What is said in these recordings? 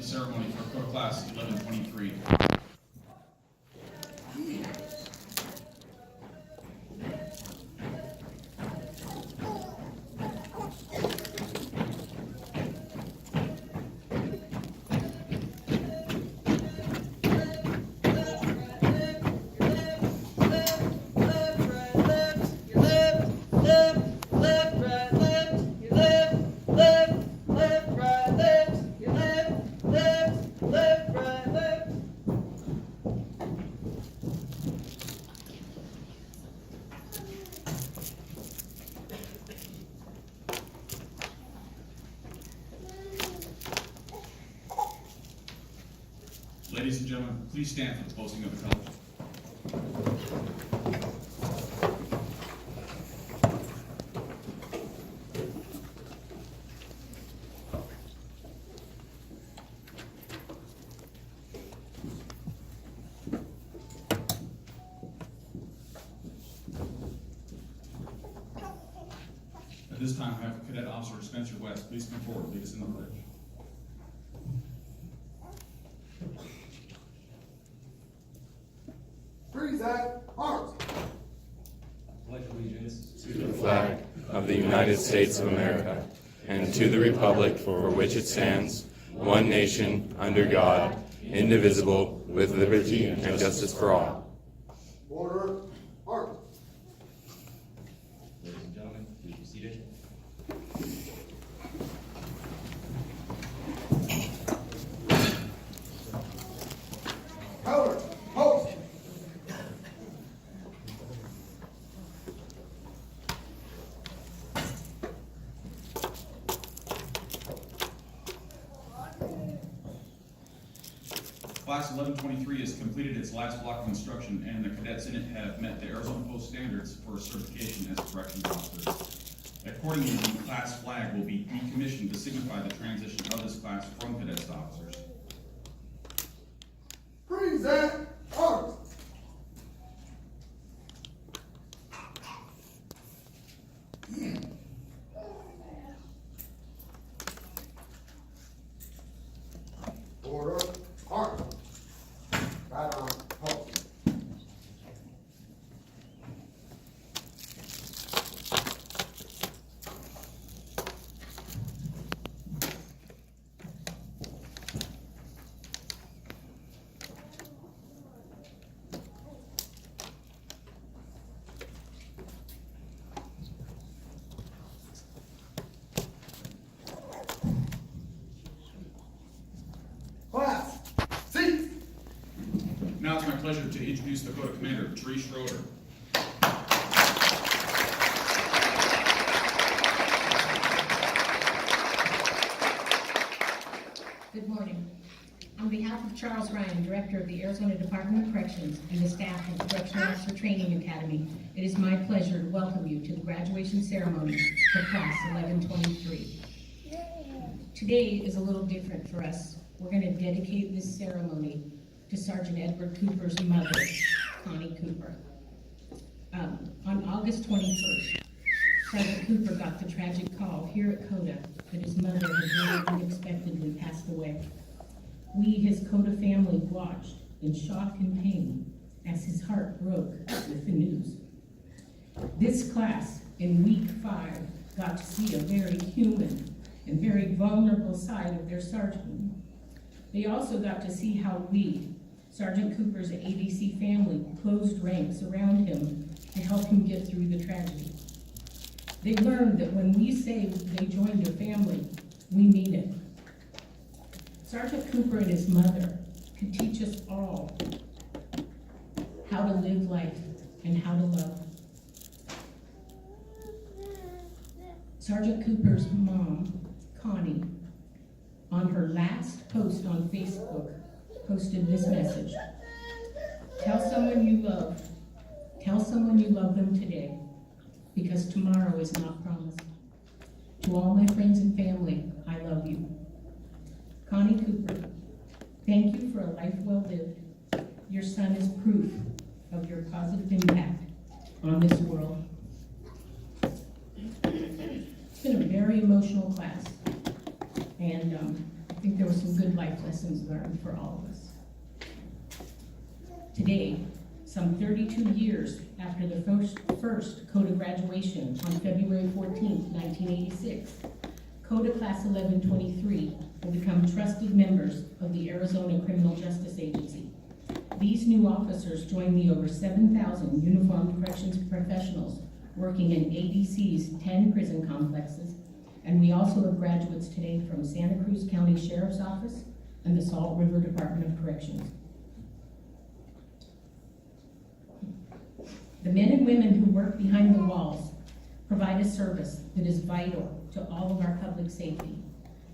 Ceremony for COTA Class 1123. Ladies and gentlemen, please stand for the posting of the colors. At this time, I have Cadet Officer Spencer West. Please come forward, lead us in the pledge. Freeze at arms. Pledge allegiance to the flag of the United States of America and to the republic for which it stands, one nation, under God, indivisible, with liberty and justice for all. Order, arms. Ladies and gentlemen, please be seated. Color, post. Class 1123 has completed its last block of instruction, and the cadets in it have met the Arizona Post standards for certification as corrections officers. Accordingly, the class flag will be decommissioned to signify the transition of this class from cadets to officers. Freeze at arms. Order, arms. Right arm, post. Class, seat. Now it's my pleasure to introduce the COTA Commander, Therese Schroeder. Good morning. On behalf of Charles Ryan, Director of the Arizona Department of Corrections and the staff of the Correctional Officer Training Academy, it is my pleasure to welcome you to the graduation ceremony for Class 1123. Today is a little different for us. We're going to dedicate this ceremony to Sergeant Edward Cooper's mother, Connie Cooper. On August 21st, Sergeant Cooper got the tragic call here at COTA that his mother had very unexpectedly passed away. We, his COTA family, watched in shock and pain as his heart broke with the news. This class in week 5 got to see a very human and very vulnerable side of their sergeant. They also got to see how we, Sergeant Cooper's ABC family, closed ranks around him to help him get through the tragedy. They learned that when we say they joined a family, we mean it. Sergeant Cooper and his mother could teach us all how to live life and how to love. Sergeant Cooper's mom, Connie, on her last post on Facebook, posted this message. Tell someone you love them today, because tomorrow is not promised. To all my friends and family, I love you. Connie Cooper, thank you for a life well lived. Your son is proof of your positive impact on this world. It's been a very emotional class, and think there were some good life lessons learned for all of us. Today, some 32 years after the first COTA graduation on February 14, 1986, COTA Class 1123 will become trusted members of the Arizona Criminal Justice Agency. These new officers join the over 7,000 uniformed corrections professionals working in ADC's 10 prison complexes, and we also have graduates today from Santa Cruz County Sheriff's Office and the Salt River Department of Corrections. The men and women who work behind the walls provide a service that is vital to all of our public safety.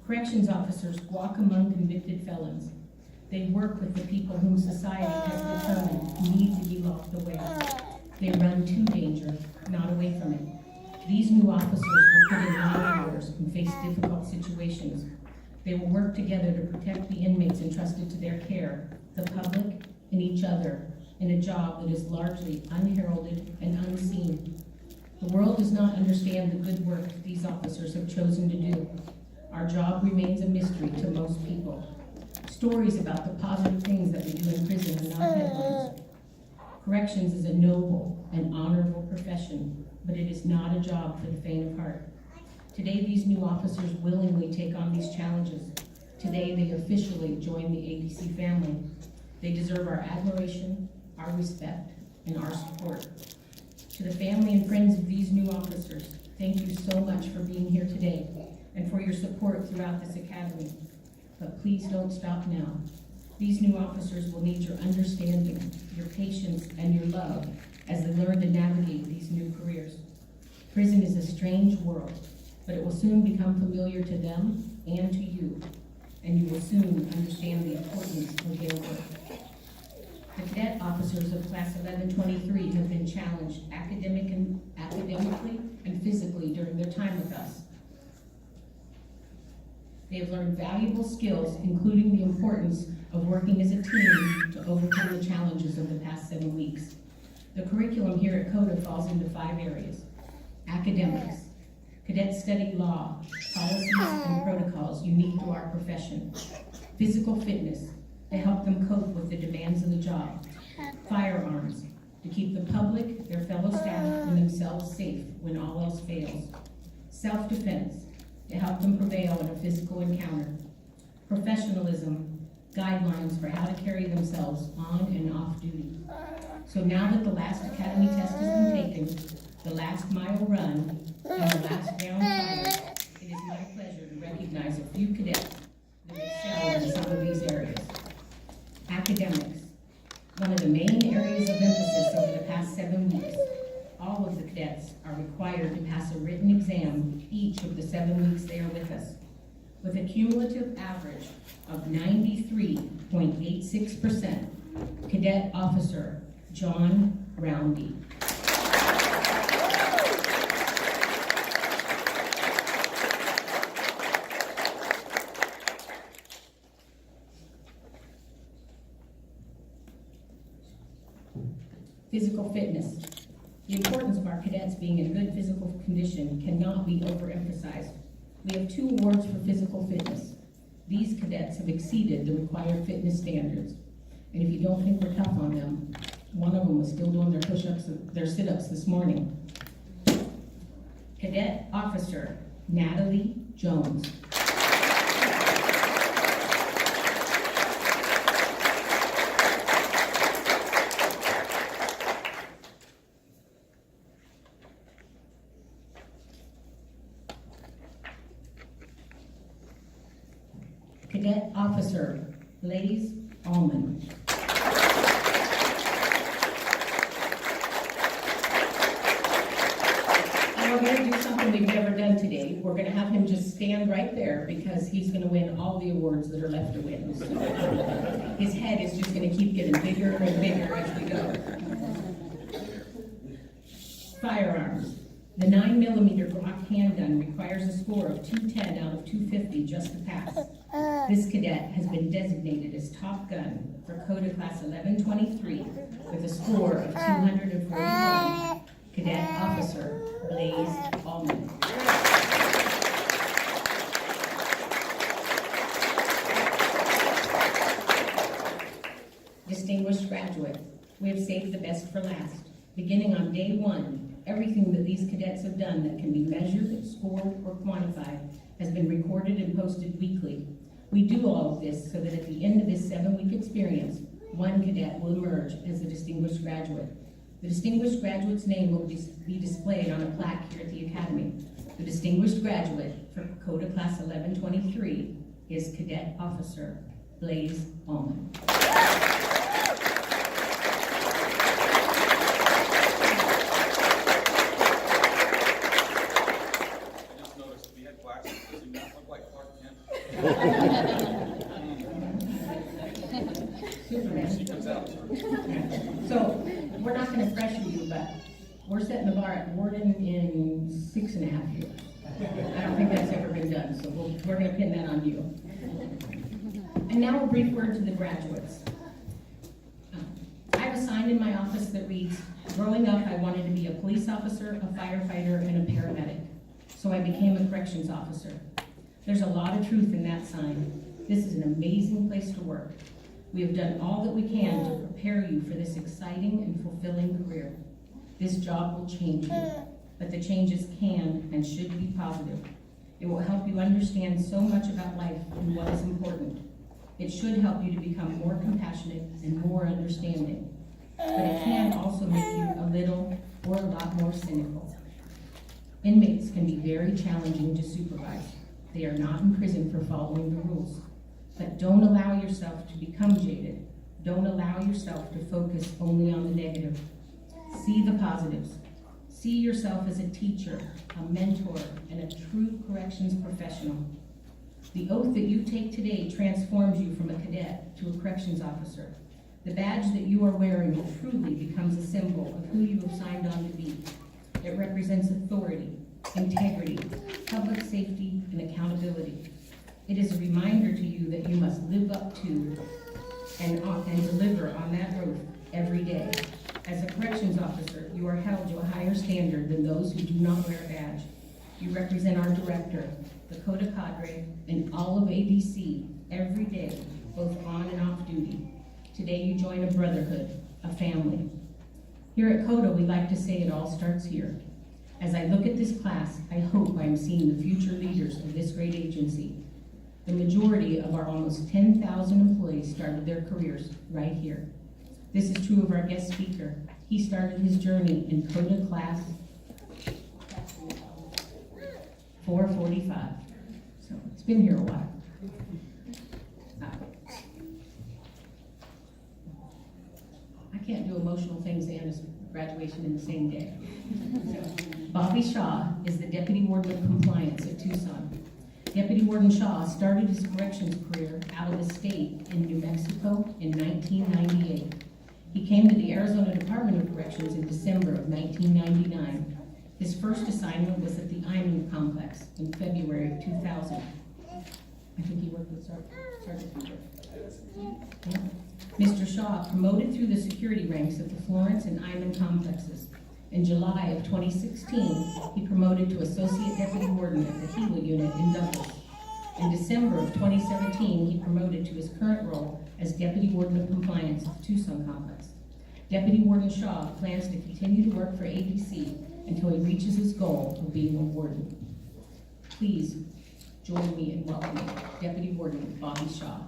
Corrections officers walk among convicted felons. They work with the people whom society has determined need to be locked away. They run to danger, not away from it. These new officers will put in long hours and face difficult situations. They will work together to protect the inmates entrusted to their care, the public, and each other, in a job that is largely unheralded and unseen. The world does not understand the good work these officers have chosen to do. Our job remains a mystery to most people. Stories about the positive things that we do in prison are not headlines. Corrections is a noble and honorable profession, but it is not a job for the faint of heart. Today, these new officers willingly take on these challenges. Today, they officially join the ADC family. They deserve our admiration, our respect, and our support. To the family and friends of these new officers, thank you so much for being here today and for your support throughout this academy. But please don't stop now. These new officers will need your understanding, your patience, and your love as they learn to navigate these new careers. Prison is a strange world, but it will soon become familiar to them and to you, and you will soon understand the importance of their work. The cadet officers of Class 1123 have been challenged academically and physically during their time with us. They have learned valuable skills, including the importance of working as a team to overcome the challenges of the past 7 weeks. The curriculum here at COTA falls into 5 areas. Academics. Cadets study law, policies, and protocols unique to our profession. Physical fitness, to help them cope with the demands of the job. Firearms, to keep the public, their fellow staff, and themselves safe when all else fails. Self-defense, to help them prevail in a physical encounter. Professionalism, guidelines for how to carry themselves on and off duty. So now that the last academy test has been taken, the last mile run, and the last round fired, it is my pleasure to recognize a few cadets that excel in some of these areas. Academics, one of the main areas of emphasis over the past 7 weeks. All of the cadets are required to pass a written exam each of the 7 weeks they are with us. With a cumulative average of 93.86%, Cadet Officer John Roundy. Physical fitness. The importance of our cadets being in good physical condition cannot be overemphasized. We have 2 awards for physical fitness. These cadets have exceeded the required fitness standards. And if you don't think we're tough on them, one of them was still doing their push-ups, their sit-ups this morning. Cadet Officer Natalie Jones. Cadet Officer Blaze Allman. And we're going to do something we've never done today. We're going to have him just stand right there because he's going to win all the awards that are left to win. So his head is just going to keep getting bigger and bigger as we go. Firearms. The 9mm Glock handgun requires a score of 210 out of 250 just to pass. This cadet has been designated as top gun for COTA Class 1123 with a score of 241. Cadet Officer Blaze Allman. graduate, we have saved the best for last. Beginning on day one, everything that these cadets have done that can be measured, scored, or quantified has been recorded and posted weekly. We do all of this so that at the end of this 7-week experience, one cadet will emerge as a distinguished graduate. The distinguished graduate's name will be displayed on a plaque here at the Academy. The distinguished graduate for COTA Class 1123 is Cadet Officer Blaze Allman. So, we're not gonna pressure you, but we're setting the bar at warden in 6.5 years. I don't think that's ever been done, so we're gonna pin that on you. And now a brief word to the graduates. I have a sign in my office that reads, growing up, I wanted to be a police officer, a firefighter, and a paramedic. So I became a corrections officer. There's a lot of truth in that sign. This is an amazing place to work. We have done all that we can to prepare you for this exciting and fulfilling career. This job will change you, but the changes can and should be positive. It will help you understand so much about life and what is important. It should help you to become more compassionate and more understanding, but it can also make you a little or a lot more cynical. Inmates can be very challenging to supervise. They are not in prison for following the rules. But don't allow yourself to become jaded. Don't allow yourself to focus only on the negative. See the positives. See yourself as a teacher, a mentor, and a true corrections professional. The oath that you take today transforms you from a cadet to a corrections officer. The badge that you are wearing truly becomes a symbol of who you have signed on to be. It represents authority, integrity, public safety, and accountability. It is a reminder to you that you must live up to and deliver on that oath every day. As a corrections officer, you are held to a higher standard than those who do not wear a badge. You represent our director, the COTA cadre, and all of ADC every day, both on and off duty. Today you join a brotherhood, a family. Here at COTA, we like to say it all starts here. As I look at this class, I hope I am seeing the future leaders of this great agency. The majority of our almost 10,000 employees started their careers right here. This is true of our guest speaker. He started his journey in COTA Class 445. So it's been here a while. I can't do emotional things and a graduation in the same day. Bobby Shaw is the Deputy Warden of Compliance at Tucson. Deputy Warden Shaw started his corrections career out of the state in New Mexico in 1998. He came to the Arizona Department of Corrections in December of 1999. His first assignment was at the Iman Complex in February of 2000. I think he worked with Sergeant Cooper. Yeah. Mr. Shaw promoted through the security ranks at the Florence and Iman complexes. In July of 2016, he promoted to Associate Deputy Warden at the Gila unit in Douglas. In December of 2017, he promoted to his current role as Deputy Warden of Compliance at the Tucson complex. Deputy Warden Shaw plans to continue to work for ABC until he reaches his goal of being a warden. Please join me in welcoming Deputy Warden Bobby Shaw.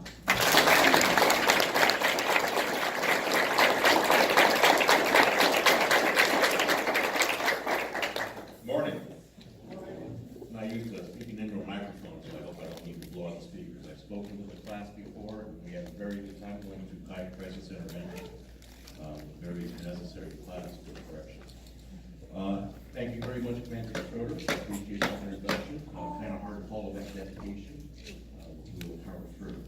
Morning. I'm not used to speaking into a microphone, so I hope I don't need to blow out the speakers. I've spoken to the class before, and we had a very good time going through high crisis intervention. Very necessary class for corrections. Thank you very much, Commander Schroeder. I appreciate that introduction. Kind of hard to follow that dedication. We will cover through.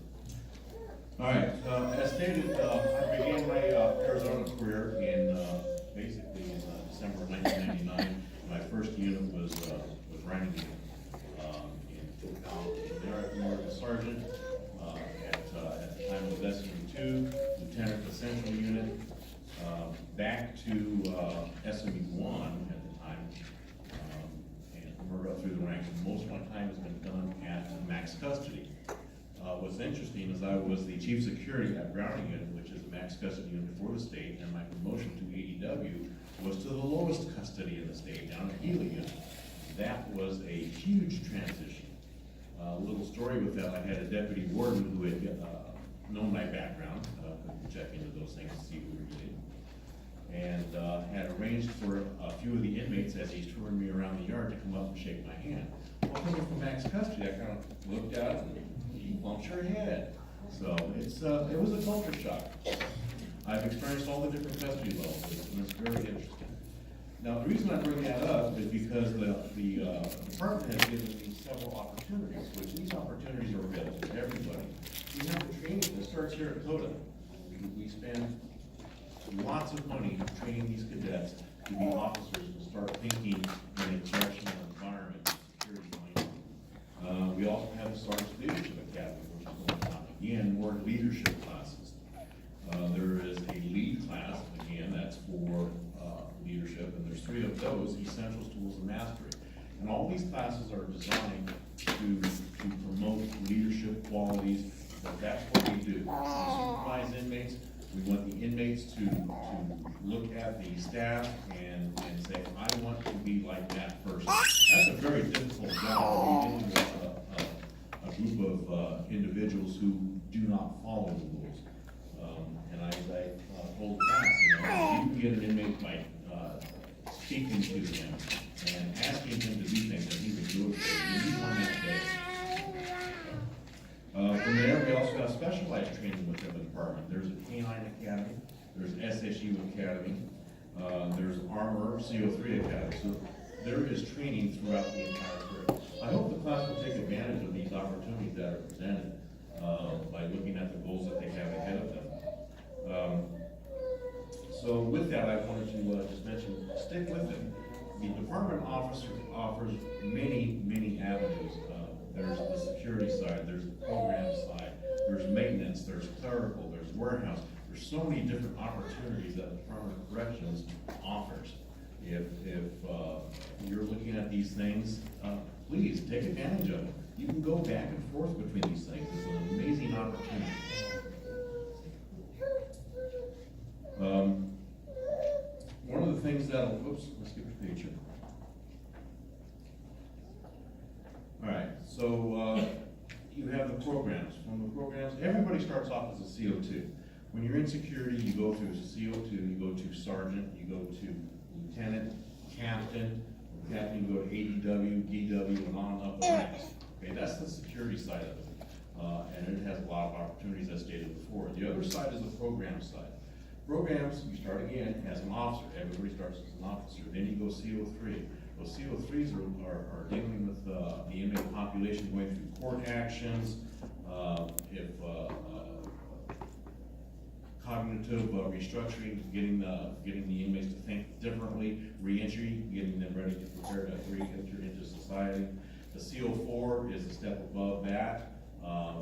All right. As stated, I began my Arizona career in basically in December of 1999. My first unit was Roundy in there I promoted to sergeant. At the time of SME 2, lieutenant to central unit, back to SME 1 at the time, and worked up through the ranks. Most of my time has been done at max custody. What's interesting is I was the chief security at Roundy unit, which is a max custody unit for the state, and my promotion to ADW was to the lowest custody in the state, down to Healy unit. That was a huge transition. A little story with that, I had a deputy warden who had known my background, could check into those things to see who we were getting, and had arranged for a few of the inmates as he's touring me around the yard to come up and shake my hand. Well, coming from max custody, I kind of looked at it and he bumped your head. So it was a culture shock. I've experienced all the different custody levels, and it's very interesting. Now, the reason I bring that up is because the department has given me several opportunities, which these opportunities are available to everybody. We have a training that starts here at COTA. We spend lots of money training these cadets to be officers and start thinking in a correctional environment, security minded. We also have the Sergeant Leadership Academy, which is going on. Again, more leadership classes. There is a lead class, again, that's for leadership, and there's 3 of those, Essentials, Tools, and Mastery. And all these classes are designed to promote leadership qualities, but that's what we do. We supervise inmates. We want the inmates to look at the staff and say, I want to be like that person. That's a very difficult job, dealing with a group of individuals who do not follow the rules. And as I told the class, you can get an inmate by speaking to him and asking him to do things that he would do it for you. You need one that day. From there, we also have specialized training within the department. There's a Canine Academy, there's SSU Academy, there's Armor C.O.T.A. Academy. So there is training throughout the entire career. I hope the class will take advantage of these opportunities that are presented by looking at the goals that they have ahead of them. So with that, I wanted to just mention, stick with it. The department offers many avenues. There's the security side, there's the program side, there's maintenance, there's clerical, there's warehouse. There's so many different opportunities that the Department of Corrections offers. If you're looking at these things, please take advantage of it. You can go back and forth between these things. It's an amazing opportunity. One of the things that'll, oops, let's skip a page here. All right, so you have the programs. From the programs, everybody starts off as a CO2. When you're in security, you go through CO2, you go to sergeant, you go to lieutenant, captain. From captain, you go to ADW, DW, and on up the ranks. Okay, that's the security side of it. And it has a lot of opportunities, as stated before. The other side is the program side. Programs, you start again as an officer. Everybody starts as an officer. Then you go CO3. Those CO3s are dealing with the inmate population, going through court actions, cognitive restructuring, getting the inmates to think differently, reentry, getting them ready to prepare to re-enter into society. The CO4 is a step above that.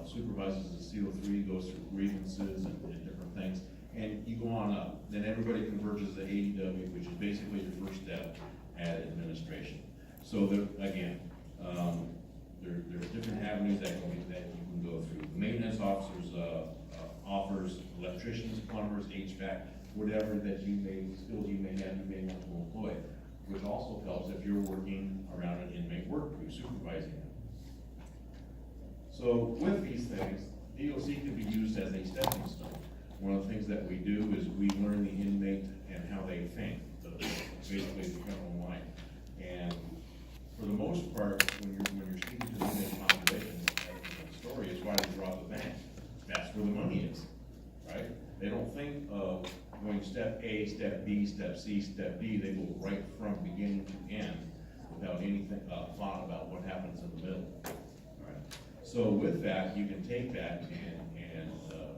Supervises the CO3, goes through grievances and different things. And you go on up. Then everybody converges to ADW, which is basically your first step at administration. So there, again, there's different avenues that you can go through. The maintenance officers offers electricians, plumbers, HVAC, whatever that skills you may have, you may want to employ, which also helps if you're working around an inmate work group, supervising them. So with these things, DOC can be used as a stepping stone. One of the things that we do is we learn the inmate and how they think, basically the criminal life. And for the most part, when you're speaking to the inmate population, the story is why they rob the bank. That's where the money is, right? They don't think of going step A, step B, step C, step D. They go right from beginning to end without anything thought about what happens in the middle. All right. So with that, you can take that and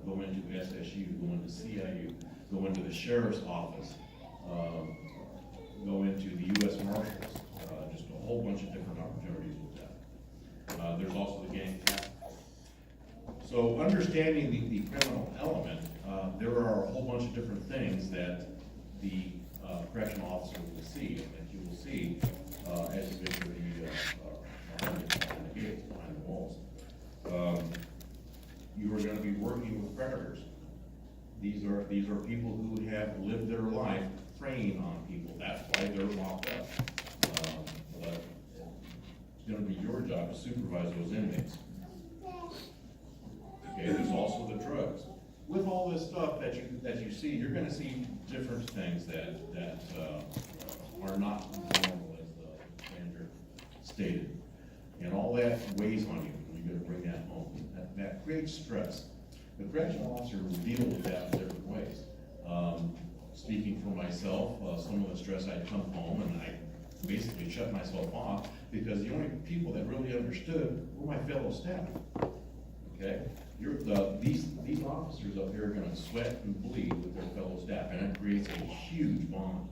go into SSU, go into CIU, go into the sheriff's office, go into the U.S. Marshals, just a whole bunch of different opportunities with that. There's also the gang captain. So understanding the criminal element, there are a whole bunch of different things that the correctional officer will see, and that you will see as you go through the gates, behind the walls. you are gonna be working with predators. These are people who have lived their life preying on people, that's why they're locked up. But it's gonna be your job to supervise those inmates. Okay, there's also the drugs. With all this stuff that you see, you're gonna see different things that are not normal, as the manager stated. And all that weighs on you when you gotta bring that home. That creates stress. The correctional officer will deal with that in different ways. Speaking for myself, some of the stress, I'd come home and I basically shut myself off, because the only people that really understood were my fellow staff. Okay? These officers up here are gonna sweat and bleed with their fellow staff, and it creates a huge bond.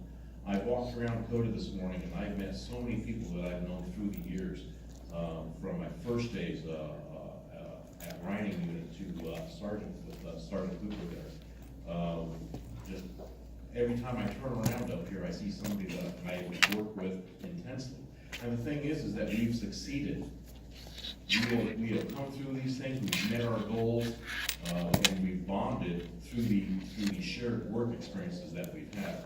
I walked around COTA this morning and I've met so many people that I've known through the years, from my first days at Roundy unit to Sergeant with Sergeant Cooper there. Just every time I turn around up here, I see somebody that I work with intensely. And the thing is that we've succeeded. We have come through these things, we've met our goals, and we've bonded through the shared work experiences that we've had.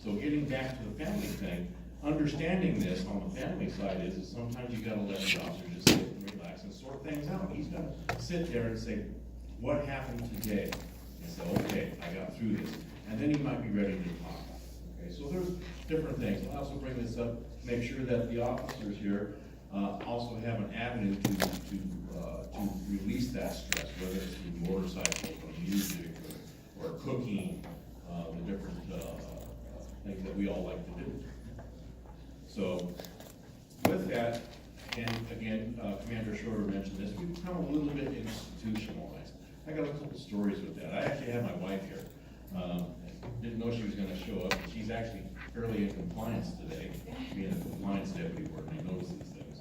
So getting back to the family thing, understanding this on the family side is sometimes you gotta let the officer just sit and relax and sort things out. He's gonna sit there and say, what happened today? And say, okay, I got through this. And then he might be ready to talk. Okay, so there's different things. I'll also bring this up, make sure that the officers here also have an avenue to release that stress, whether it's through motorcycles or music or cooking, the different things that we all like to do. So with that, and again, Commander Shorter mentioned this, we've become a little bit institutionalized. I got a couple stories with that. I actually have my wife here. Didn't know she was gonna show up. She's actually fairly in compliance today, being a compliance deputy worker, I notice these things.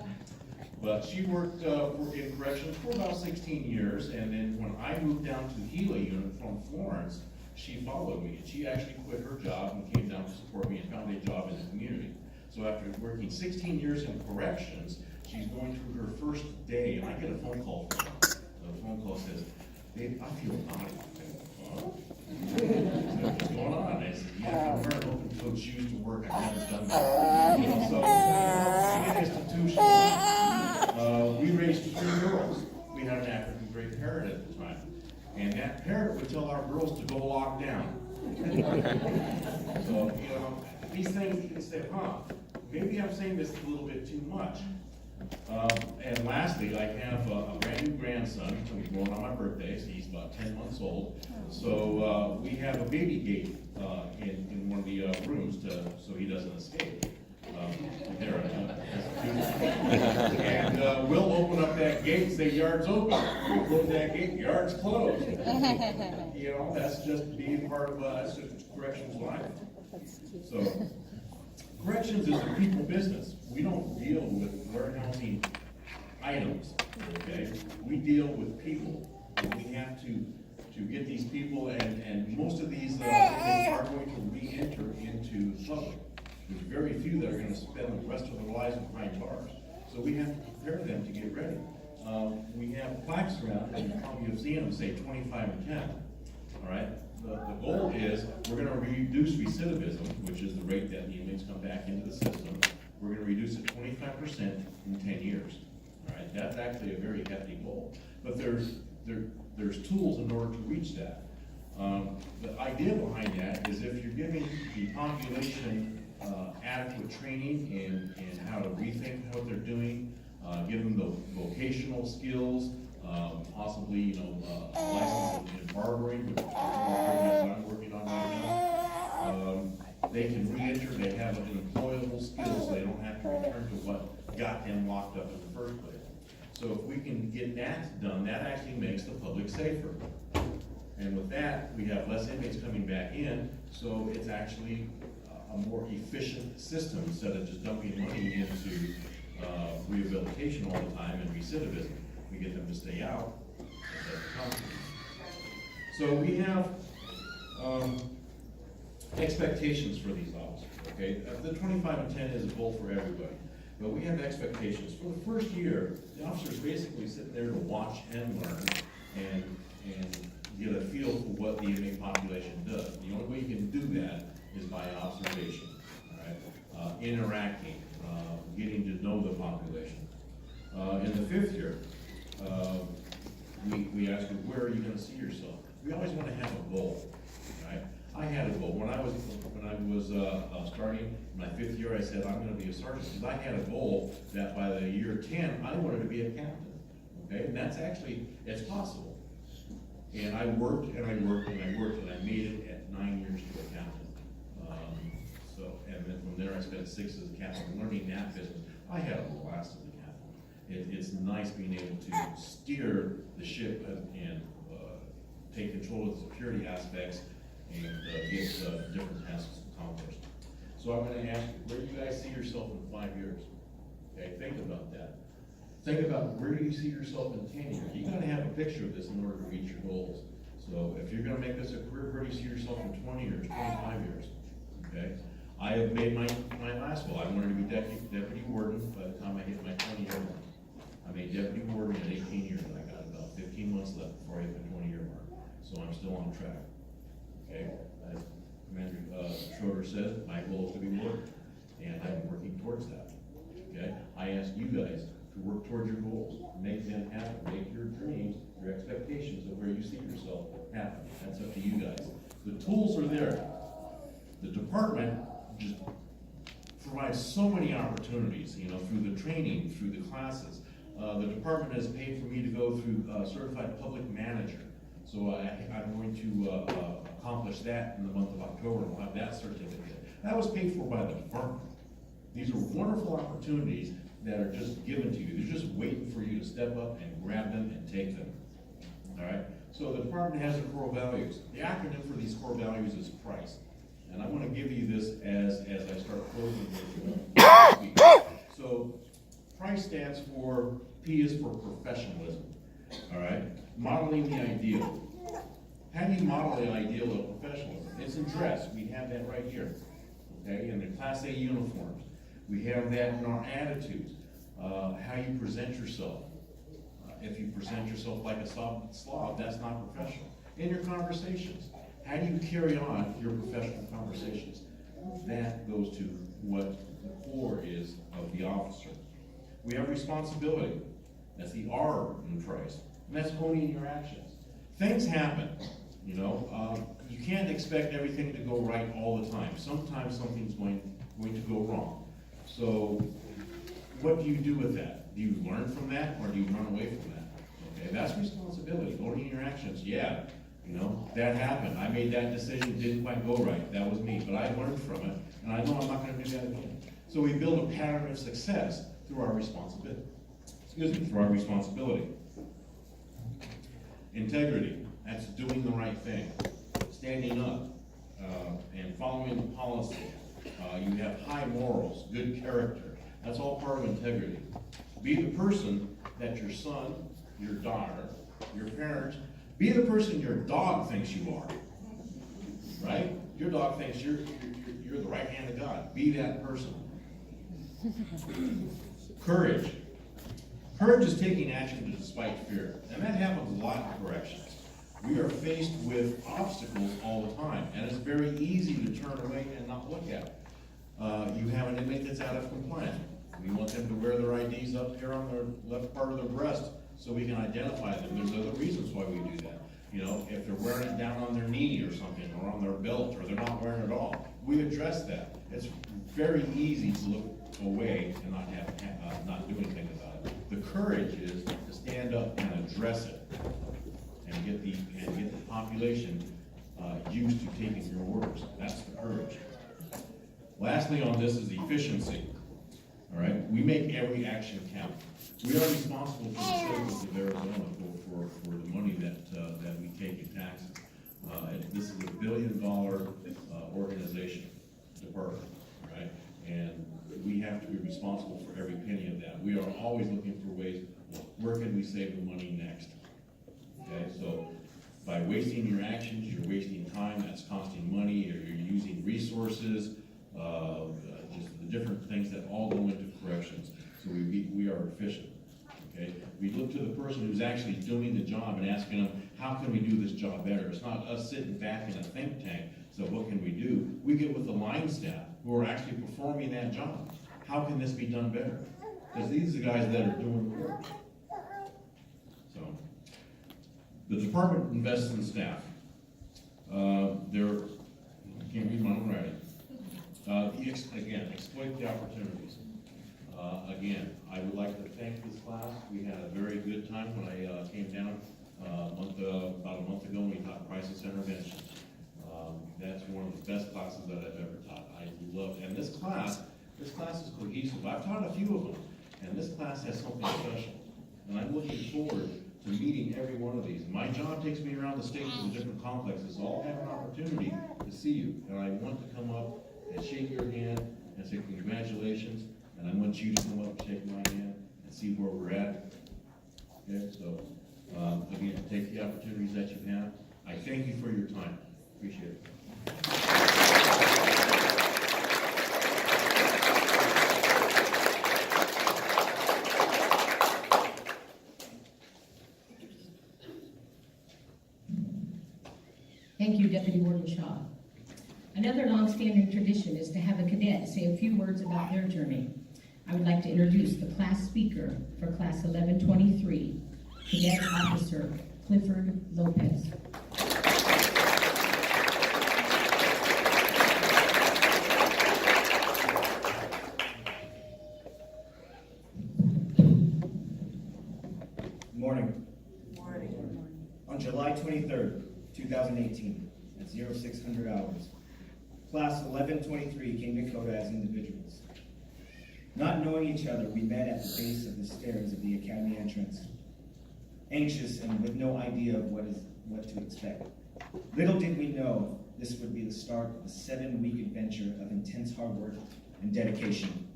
But she worked in corrections for about 16 years, and then when I moved down to the Gila unit from Florence, she followed me, and she actually quit her job and came down to support me and found a job in the community. So after working 16 years in corrections, she's going through her first day, and I get a phone call from her. The phone call says, "Babe, I feel naughty." I go, what's going on? I said, yeah, I'm wearing open-toed shoes to work. I've never done that. So, institutional. We raised 3 girls. We had an African gray parrot at the time. And that parrot would tell our girls to go lock down. So, these things you can say, maybe I'm saying this a little bit too much. And lastly, I have a brand new grandson who was born on my birthday, so he's about 10 months old. So we have a baby gate in one of the rooms so he doesn't escape. And we'll open up that gate and say, yard's open. We close that gate, yard's closed. That's just being part of that's just corrections life. So corrections is a people business. We don't deal with warehousing items, okay? We deal with people. We have to get these people, and most of these things are going to re-enter into the public. There's very few that are going to spend the rest of their lives behind bars. So we have to prepare them to get ready. We have plaques around, and you probably have seen them say 25 and 10. All right? The goal is we're going to reduce recidivism, which is the rate that the inmates come back into the system. We're going to reduce it 25% in 10 years. All right? That's actually a very hefty goal. But there's tools in order to reach that. The idea behind that is if you're giving the population adequate training in how to rethink what they're doing, give them the vocational skills, possibly, license in barbering, which is what I'm working on right now. They can re-enter, they have an employable skill, so they don't have to return to what got them locked up in the first place. So if we can get that done, that actually makes the public safer. And with that, we have less inmates coming back in, so it's actually a more efficient system instead of just dumping money into rehabilitation all the time and recidivism. We get them to stay out. So we have expectations for these officers, okay? The 25 and 10 is a goal for everybody, but we have expectations. For the first year, the officer's basically sitting there to watch and learn, and get a feel for what the inmate population does. The only way you can do that is by observation, all right? Interacting, getting to know the population. In the 5th year, we asked her, where are you gonna see yourself? We always wanna have a goal, right? I had a goal. When I was starting my 5th year, I said, I'm gonna be a sergeant, because I had a goal that by the year 10, I wanted to be a captain, okay? And that's actually, it's possible. And I worked, and I worked, and I worked, and I made it at 9 years to a captain. And then from there, I spent 6 as a captain, learning that business. I had a blast as a captain. It's nice being able to steer the ship and take control of the security aspects and get different tasks accomplished. So I'm gonna ask you, where do you guys see yourself in 5 years? Okay, think about that. Think about where do you see yourself in 10 years? You gotta have a picture of this in order to reach your goals. So if you're gonna make this a career, where do you see yourself in 20 years, 25 years? Okay? I have made my last goal. I wanted to be deputy warden by the time I hit my 20-year mark. I made deputy warden at 18 years, and I got about 15 months left before I hit the 20-year mark. So I'm still on track. Okay? As Commander Schroeder says, my goal is to be warden, and I'm working towards that. Okay? I ask you guys to work towards your goals, make them happen, make your dreams, your expectations of where you see yourself happen. That's up to you guys. The tools are there. The department just provides so many opportunities, you know, through the training, through the classes. The department has paid for me to go through certified public manager. So I'm going to accomplish that in the month of October, and we'll have that certificate. That was paid for by the department. These are wonderful opportunities that are just given to you. They're just waiting for you to step up and grab them and take them. All right? So the department has their core values. The acronym for these core values is PRICE. And I want to give you this as I start closing this. So PRICE stands for, P is for professionalism. All right? Modeling the ideal. How do you model the ideal of professionalism? It's in dress. We have that right here. Okay? In the Class A uniforms. We have that in our attitudes. How you present yourself. If you present yourself like a slob, that's not professional. In your conversations. How do you carry on your professional conversations? That goes to what the core is of the officer. We have responsibility. That's the R in PRICE. And that's owning your actions. Things happen, you know. You can't expect everything to go right all the time. Sometimes something's going to go wrong. So what do you do with that? Do you learn from that, or do you run away from that? Okay, that's responsibility. Owning your actions. Yeah. You know, that happened. I made that decision, it didn't quite go right. That was me, but I learned from it, and I know I'm not gonna do that again. So we build a pattern of success through our responsibility. Through our responsibility. Integrity, that's doing the right thing. Standing up, and following the policy. You have high morals, good character. That's all part of integrity. Be the person that your son, your daughter, your parents, be the person your dog thinks you are, right? Your dog thinks you're the right hand of God. Be that person. Courage. Courage is taking action despite fear, and that happens a lot in corrections. We are faced with obstacles all the time, and it's very easy to turn away and not look at it. You have an inmate that's out of compliance. We want them to wear their IDs up here on their left part of their breast, so we can identify them. There's other reasons why we do that. You know, if they're wearing it down on their knee or something, or on their belt, or they're not wearing it at all, we address that. It's very easy to look away and not do anything about it. The courage is to stand up and address it, and get the population used to taking your orders. That's the courage. Lastly on this is efficiency. All right, we make every action count. We are responsible for the citizens of Arizona for the money that we take in taxes. This is $1 billion organization, department, right? And we have to be responsible for every penny of that. We are always looking for ways, where can we save the money next? Okay, so by wasting your actions, you're wasting time, that's costing money, or you're using resources, just the different things that all go into corrections. So we are efficient. okay? We look to the person who's actually doing the job and asking them, how can we do this job better? It's not us sitting back in a think tank, so what can we do? We get with the line staff who are actually performing that job. How can this be done better? Because these are the guys that are doing the work. So, the department invests in staff. I can't read my own writing. Again, exploit the opportunities. Again, I would like to thank this class. We had a very good time when I came down about a month ago when we taught crisis intervention. That's one of the best classes that I've ever taught. I love, and this class is cohesive. I've taught a few of them, and this class has something special. And I'm looking forward to meeting every one of these. My job takes me around the state to the different complexes, so I'll have an opportunity to see you. And I want to come up and shake your hand and say congratulations, and I want you to come up and shake my hand and see where we're at. Okay, so, again, take the opportunities that you have. I thank you for your time. Appreciate it. Thank you, Deputy Warden Shaw. Another long-standing tradition is to have a cadet say a few words about their journey. I would like to introduce the class speaker for Class 1123, Cadet Officer Clifford Lopez. Morning. On July 23rd, 2018, at 0600 hours, Class 1123 came to COTA as individuals. Not knowing each other, we met at the base of the stairs of the academy entrance, anxious and with no idea of what to expect. Little did we know this would be the start of a 7-week adventure of intense hard work and dedication.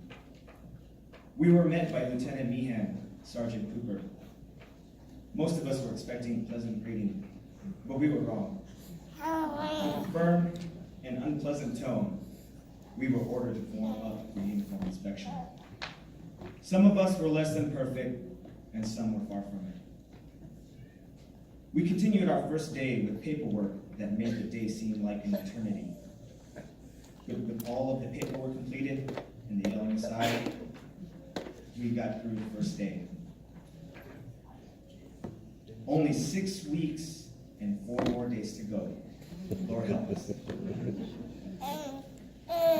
We were met by Lieutenant Meehan, Sergeant Cooper. Most of us were expecting a pleasant greeting, but we were wrong. With a firm and unpleasant tone, we were ordered to form up for uniform inspection. Some of us were less than perfect, and some were far from it. We continued our first day with paperwork that made the day seem like an eternity. But with all of the paperwork completed and the yelling aside, we got through the first day. Only 6 weeks and 4 more days to go. Lord help us.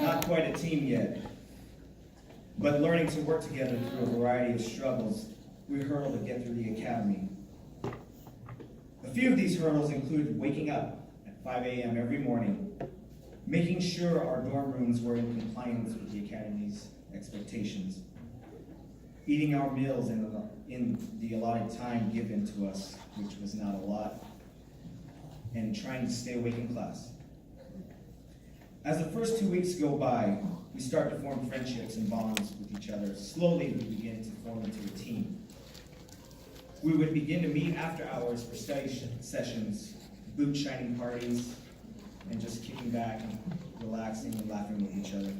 Not quite a team yet, but learning to work together through a variety of struggles, we hurtled to get through the academy. A few of these hurdles included waking up at 5 a.m. every morning, making sure our dorm rooms were in compliance with the academy's expectations, eating our meals in the allotted time given to us, which was not a lot, and trying to stay awake in class. As the first 2 weeks go by, we start to form friendships and bonds with each other. Slowly, we begin to form into a team. We would begin to meet after hours for study sessions, boot shining parties, and just kicking back and relaxing and laughing with each other.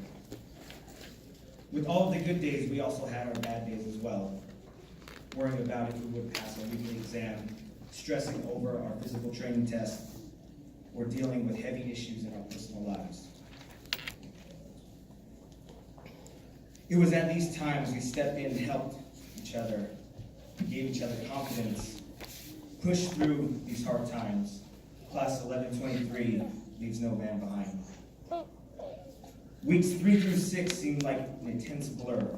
With all of the good days, we also had our bad days as well, worrying about if we would pass our weekly exam, stressing over our physical training test, or dealing with heavy issues in our personal lives. It was at these times we stepped in and helped each other, gave each other confidence, pushed through these hard times. Class 1123 leaves no man behind. Weeks 3 through 6 seemed like an intense blur.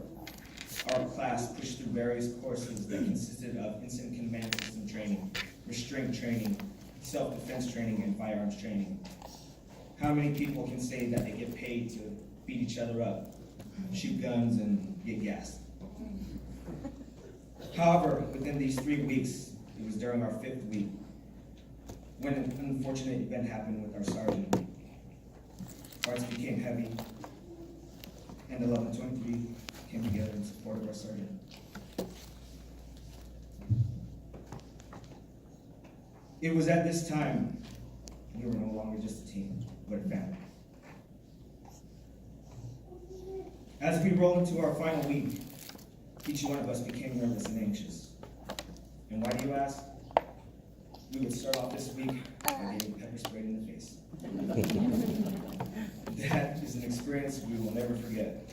Our class pushed through various courses that consisted of incident command system training, restraint training, self-defense training, and firearms training. How many people can say that they get paid to beat each other up, shoot guns, and get gassed? However, within these 3 weeks, it was during our 5th week, when an unfortunate event happened with our sergeant. Hearts became heavy, and 1123 came together in support of our sergeant. It was at this time we were no longer just a team, but a family. As we rolled into our final week, each one of us became nervous and anxious. And why do you ask? We would start off this week by getting pepper sprayed in the face. That is an experience we will never forget.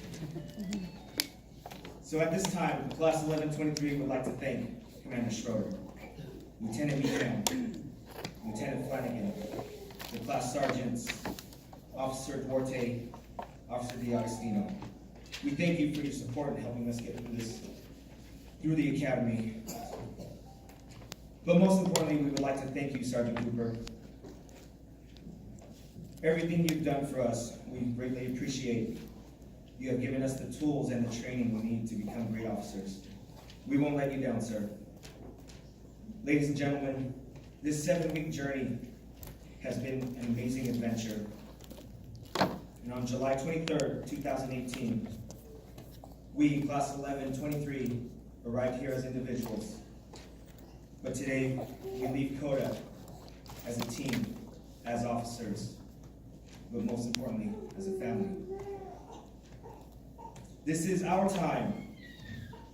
So at this time, Class 1123 would like to thank Commander Schroeder, Lieutenant Meehan, Lieutenant Flanagan, the class sergeants, Officer Duarte, Officer D'Agostino. We thank you for your support in helping us get through the academy. But most importantly, we would like to thank you, Sergeant Cooper. Everything you've done for us, we greatly appreciate. You have given us the tools and the training we need to become great officers. We won't let you down, sir. Ladies and gentlemen, this 7-week journey has been an amazing adventure. And on July 23rd, 2018, we, Class 1123, arrived here as individuals. But today, we leave COTA as a team, as officers, but most importantly, as a family. This is our time,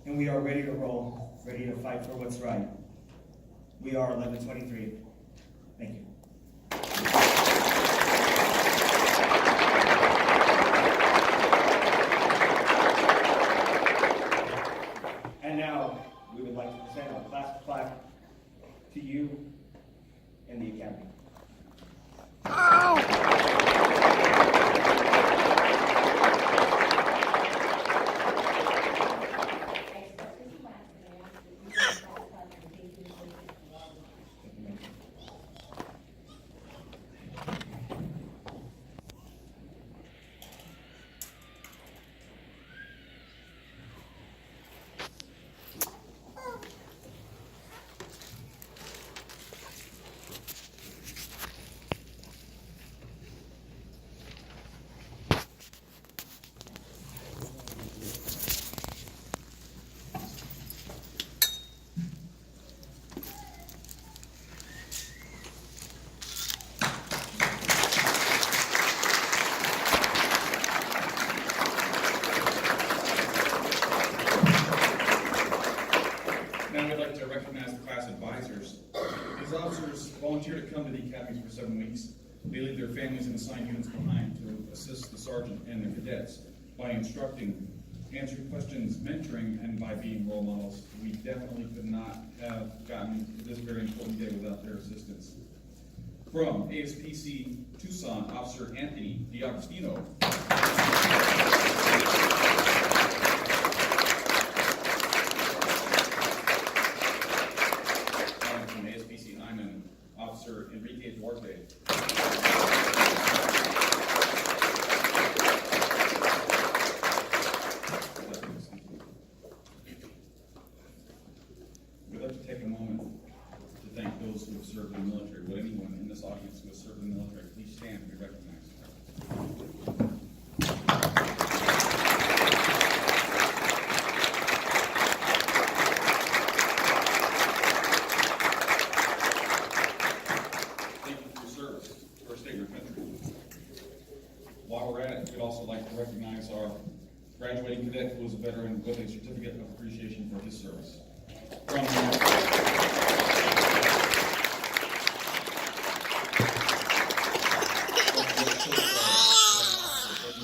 and we are ready to roll, ready to fight for what's right. We are 1123. Thank you. And now, we would like to present our class plaque to you and the Academy. Volunteer to come to the academies for 7 weeks. They leave their families and assigned units behind to assist the sergeant and the cadets by instructing, answering questions, mentoring, and by being role models. We definitely could not have gotten to this very important day without their assistance. From ASPC Tucson, Officer Anthony D'Agostino. Officer Enrique Duarte. We'd like to take a moment to thank those who have served in the military. Would anyone in this audience who has served in the military please stand and be recognized? While we're at it, we'd also like to recognize our graduating cadet who is a veteran with a certificate of appreciation for his service. From